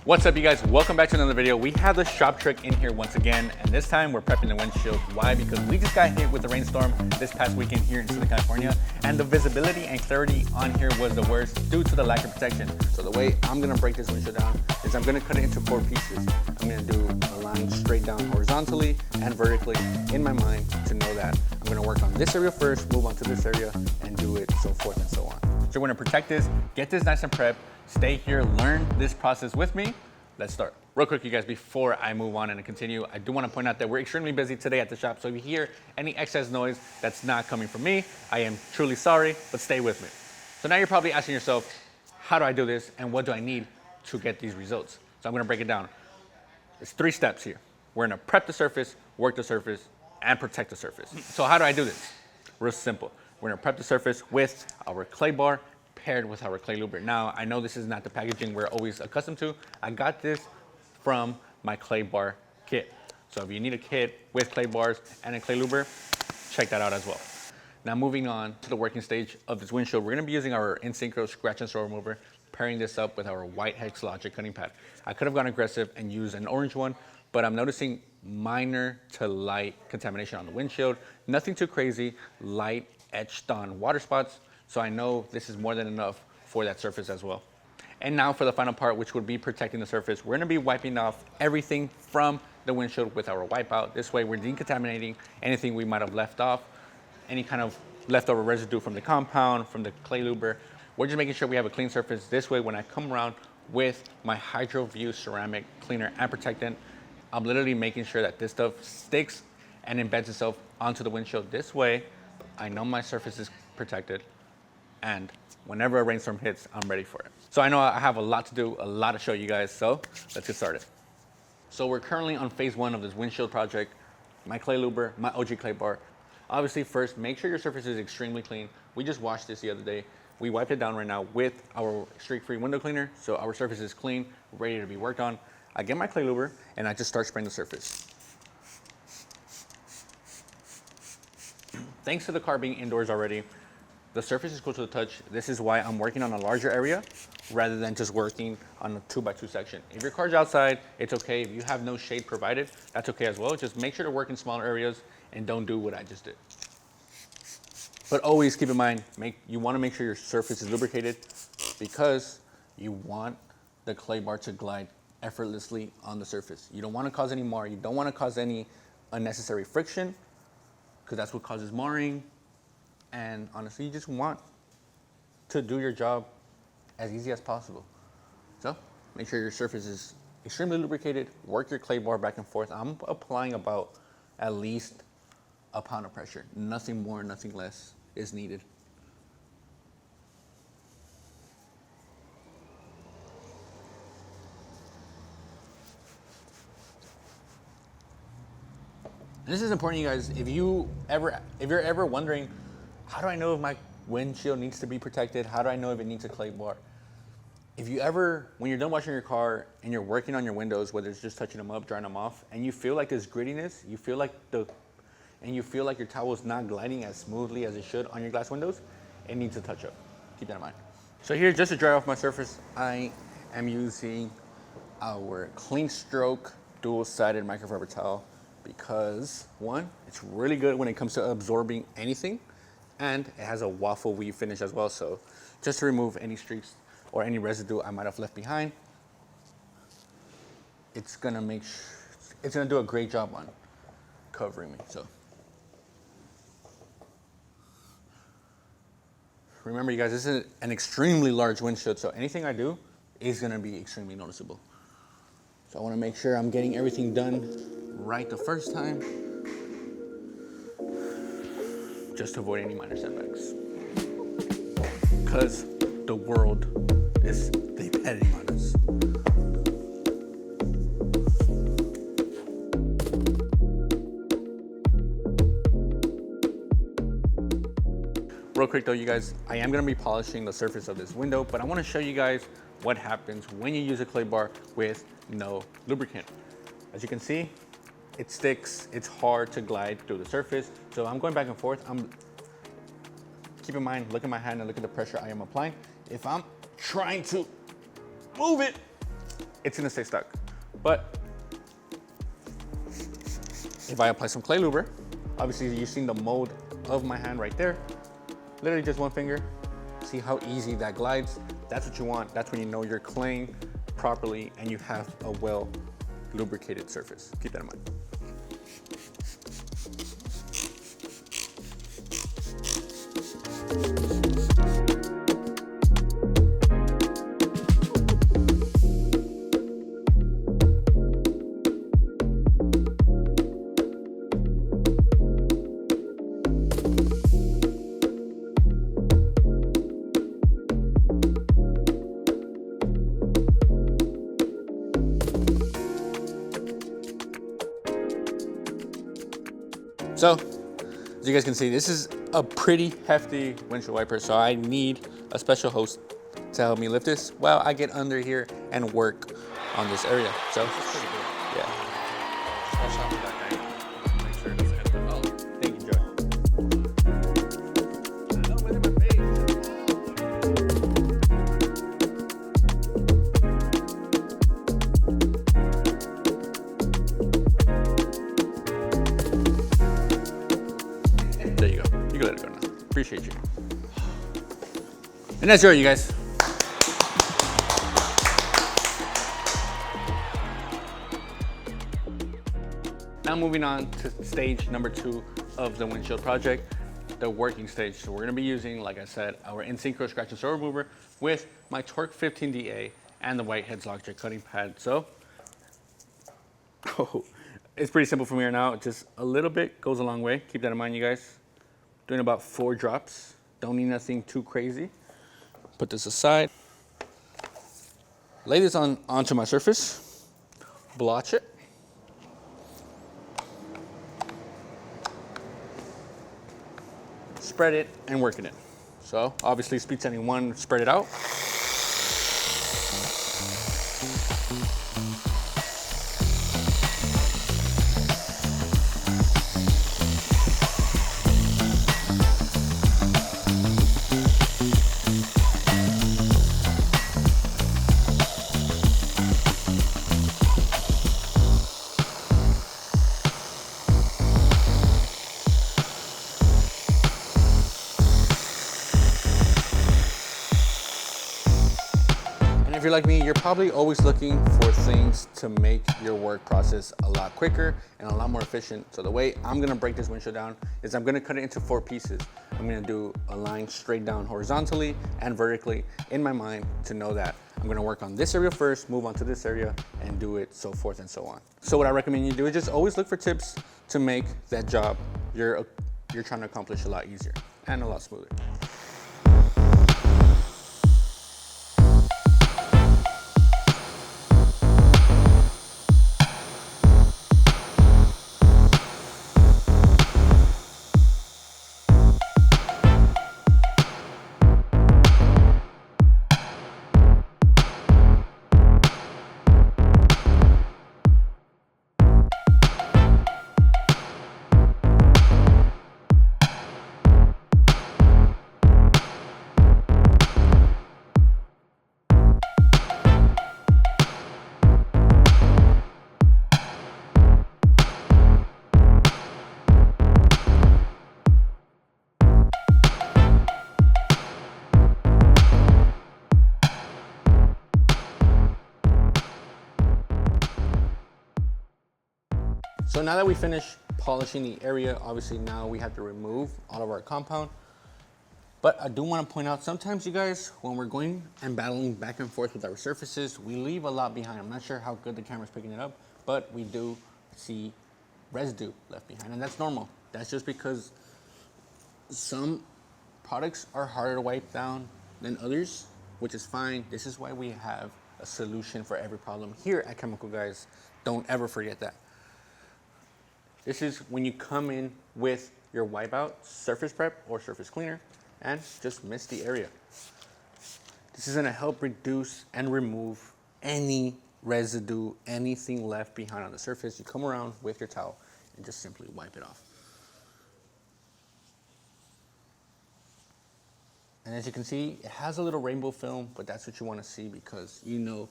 What's up, you guys? Welcome back to another video. We have the shop trick in here once again, and this time we're prepping the windshield. Why? Because we just got hit with a rainstorm this past weekend here in Southern California, and the visibility and clarity on here was the worst due to the lack of protection. So the way I'm gonna break this windshield down is I'm gonna cut it into 4 pieces. I'm gonna do a line straight down horizontally and vertically in my mind to know that I'm gonna work on this area first, move on to this area, and do it so forth and so on. So we're gonna protect this, get this nice and prepped, stay here, learn this process with me. Let's start. Real quick, you guys, before I move on and continue, I do want to point out that we're extremely busy today at the shop. So if you hear any excess noise that's not coming from me, I am truly sorry, but stay with me. So now you're probably asking yourself, how do I do this and what do I need to get these results? So I'm going to break it down. There's 3 steps here. We're going to prep the surface, work the surface, and protect the surface. So how do I do this? Real simple. We're going to prep the surface with our clay bar paired with our clay lubricant. Now, I know this is not the packaging we're always accustomed to. I got this from my clay bar kit. So if you need a kit with clay bars and a clay lubricant, check that out as well. Now, moving on to the working stage of this windshield, we're gonna be using our 𝘃𝗃𝗃 scratch and store remover, pairing this up with our white hex logic cutting pad. I could have gone aggressive and used an orange one, but I'm noticing minor to light contamination on the windshield. Nothing too crazy, light etched on water spots. So I know this is more than enough for that surface as well. And now for the final part, which would be protecting the surface, we're gonna be wiping off everything from the windshield with our wipeout. This way we're decontaminating anything we might have left off, any kind of leftover residue from the compound, from the clay luber. We're just making sure we have a clean surface. This way, when I come around with my HydroView ceramic cleaner and protectant, I'm literally making sure that this stuff sticks and embeds itself onto the windshield. This way, I know my surface is protected, and whenever a rainstorm hits, I'm ready for it. So I know I have a lot to do, a lot to show you guys, so let's get started. So we're currently on phase 1 of this windshield project. My clay luber, my OG clay bar. Obviously, first, make sure your surface is extremely clean. We just washed this the other day. We wiped it down right now with our streak-free window cleaner, so our surface is clean, ready to be worked on. I get my clay luber, and I just start spraying the surface. Thanks to the car being indoors already, the surface is cool to the touch. This is why I'm working on a larger area rather than just working on a 2x2 section. If your car's outside, it's okay. If you have no shade provided, that's okay as well. Just make sure to work in smaller areas and don't do what I just did. But always keep in mind, you want to make sure your surface is lubricated because you want the clay bar to glide effortlessly on the surface. You don't want to cause any mar. You don't want to cause any unnecessary friction because that's what causes marring. And honestly, you just want to do your job as easy as possible. So make sure your surface is extremely lubricated. Work your clay bar back and forth. I'm applying about at least a pound of pressure. Nothing more, nothing less is needed. And this is important, you guys. If you're ever wondering, how do I know if my windshield needs to be protected? How do I know if it needs a clay bar? If you ever, when you're done washing your car and you're working on your windows, whether it's just touching them up, drying them off, and you feel like there's grittiness, you feel like your towel is not gliding as smoothly as it should on your glass windows, it needs a touch up. Keep that in mind. So here, just to dry off my surface, I am using our Clean Stroke dual-sided microfiber towel because, one, it's really good when it comes to absorbing anything, and it has a waffle weave finish as well. So just to remove any streaks or any residue I might have left behind, it's gonna do a great job on covering me. So remember, you guys, this is an extremely large windshield, so anything I do is gonna be extremely noticeable. So I wanna make sure I'm getting everything done right the first time, just to avoid any minor setbacks. Because the world is depending on us. Real quick though, you guys, I am gonna be polishing the surface of this window, but I wanna show you guys what happens when you use a clay bar with no lubricant. As you can see, it sticks, it's hard to glide through the surface. So I'm going back and forth. Keep in mind, look at my hand and look at the pressure I am applying. If I'm trying to move it, it's gonna stay stuck. But if I apply some clay luber, obviously you've seen the mold of my hand right there. Literally just one finger. See how easy that glides? That's what you want. That's when you know you're claying properly and you have a well lubricated surface. Keep that in mind. So, as you guys can see, this is a pretty hefty windshield wiper, so I need a special host to help me lift this while I get under here and work on this area. So, this is pretty good. Yeah. I'll shop with that guy. Make sure it doesn't hit the belt. Thank you, Joe. There you go. You can let it go now. Appreciate you. And that's it, you guys. Now moving on to stage number 2 of the windshield project, the working stage. So we're gonna be using, like I said, our 𝘃𝗃𝗃 scratch and sore remover with my Torque 15DA and the 𝘃𝗃𝗃𝗃 LockJet cutting pad. So, it's pretty simple from here now. Just a little bit goes a long way. Keep that in mind, you guys. Doing about 4 drops. Don't need nothing too crazy. Put this aside. Lay this onto my surface. Blotch it. Spread it and work in it. So obviously speed setting 1, spread it out. If you're like me, you're probably always looking for things to make your work process a lot quicker and a lot more efficient. So the way I'm gonna break this windshield down is I'm gonna cut it into 4 pieces. I'm gonna do a line straight down horizontally and vertically in my mind to know that I'm gonna work on this area first, move on to this area, and do it so forth and so on. So what I recommend you do is just always look for tips to make that job you're trying to accomplish a lot easier and a lot smoother. So now that we finish polishing the area, obviously now we have to remove all of our compound. But I do want to point out, sometimes you guys, when we're going and battling back and forth with our surfaces, we leave a lot behind. I'm not sure how good the camera's picking it up, but we do see residue left behind, and that's normal. That's just because some products are harder to wipe down than others, which is fine. This is why we have a solution for every problem here at Chemical Guys. Don't ever forget that. This is when you come in with your wipeout surface prep or surface cleaner and just mist the area. This is gonna help reduce and remove any residue, anything left behind on the surface. You come around with your towel and just simply wipe it off. And as you can see, it has a little rainbow film, but that's what you wanna see because you know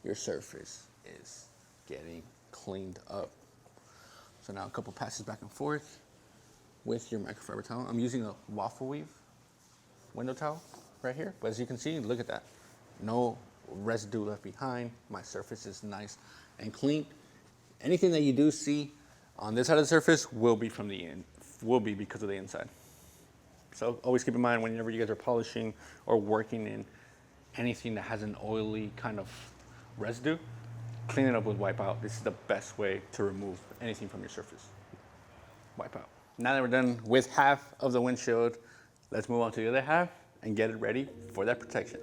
your surface is getting cleaned up. So now a couple passes back and forth with your microfiber towel. I'm using a waffle weave window towel right here. But as you can see, look at that. No residue left behind. My surface is nice and clean. Anything that you do see on this side of the surface will be from the because of the inside. So always keep in mind whenever you guys are polishing or working in anything that has an oily kind of residue, clean it up with wipe out. This is the best way to remove anything from your surface. Wipe out. Now that we're done with half of the windshield, let's move on to the other half and get it ready for that protection.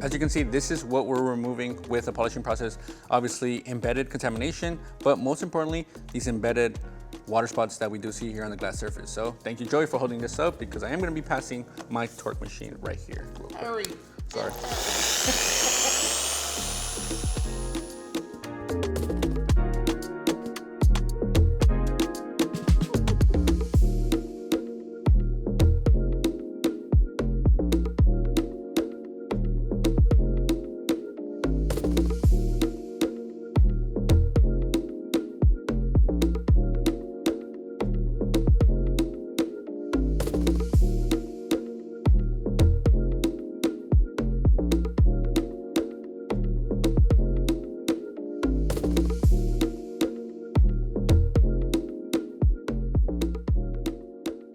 As you can see, this is what we're removing with the polishing process. Obviously embedded contamination, but most importantly, these embedded water spots that we do see here on the glass surface. So thank you, Joey, for holding this up because I am gonna be passing my torque machine right here. Hurry. Sorry.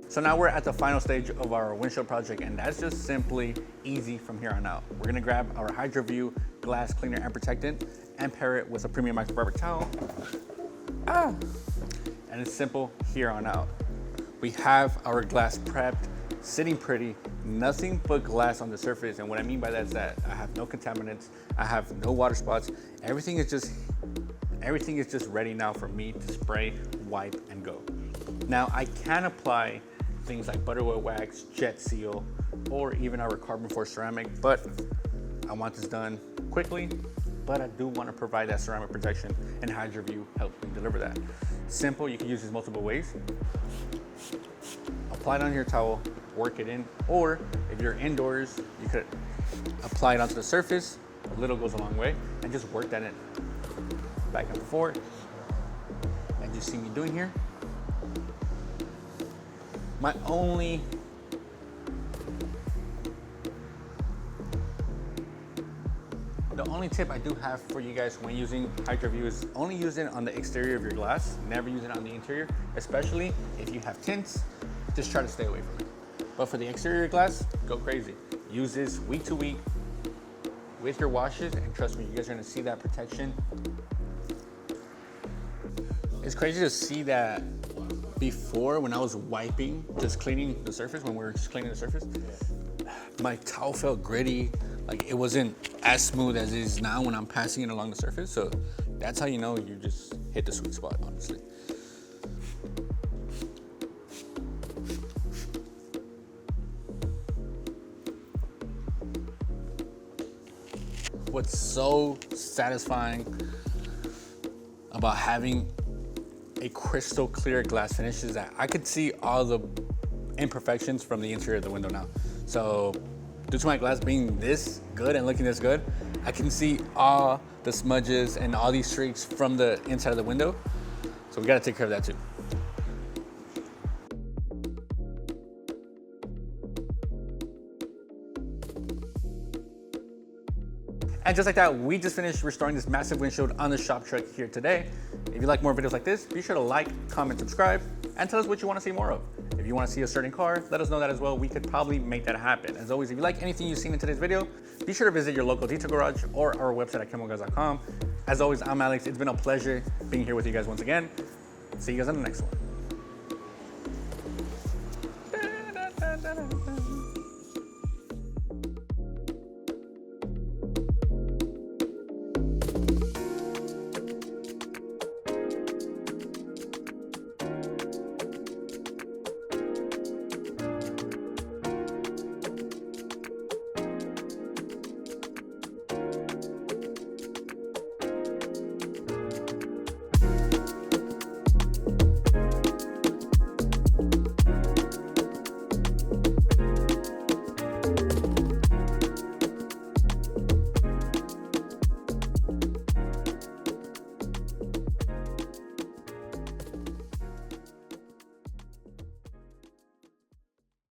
So now we're at the final stage of our windshield project, and that's just simply easy from here on out. We're gonna grab our HydroView glass cleaner and protectant and pair it with a premium microfiber towel. And it's simple here on out. We have our glass prepped, sitting pretty, nothing but glass on the surface. And what I mean by that is that I have no contaminants, I have no water spots. Everything is just ready now for me to spray, wipe, and go. Now I can apply things like butter wet wax, jet seal, or even our carbon forged ceramic, but I want this done quickly, but I do want to provide that ceramic protection, and HydroView helps me deliver that. Simple, you can use this multiple ways. Apply it on your towel, work it in, or if you're indoors, you could apply it onto the surface. A little goes a long way, and just work that in. Back and forth, and you see me doing here. The only tip I do have for you guys when using HydroView is only use it on the exterior of your glass, never use it on the interior, especially if you have tints, just try to stay away from it. But for the exterior glass, go crazy. Use this week to week with your washes, and trust me, you guys are gonna see that protection. It's crazy to see that before, when I was wiping, just cleaning the surface, when we were just cleaning the surface, my towel felt gritty. Like it wasn't as smooth as it is now when I'm passing it along the surface. So that's how you know you just hit the sweet spot, honestly. What's so satisfying about having a crystal clear glass finish is that I could see all the imperfections from the interior of the window now. So due to my glass being this good and looking this good, I can see all the smudges and all these streaks from the inside of the window. So we gotta take care of that too. And just like that, we just finished restoring this massive windshield on the shop truck here today. If you like more videos like this, be sure to like, comment, subscribe, and tell us what you want to see more of. If you want to see a certain car, let us know that as well. We could probably make that happen. As always, if you like anything you've seen in today's video, be sure to visit your local detail garage or our website at 𝘃𝗏𝗏𝗏𝗏com. As always, I'm Alex. It's been a pleasure being here with you guys once again. See you guys in the next one.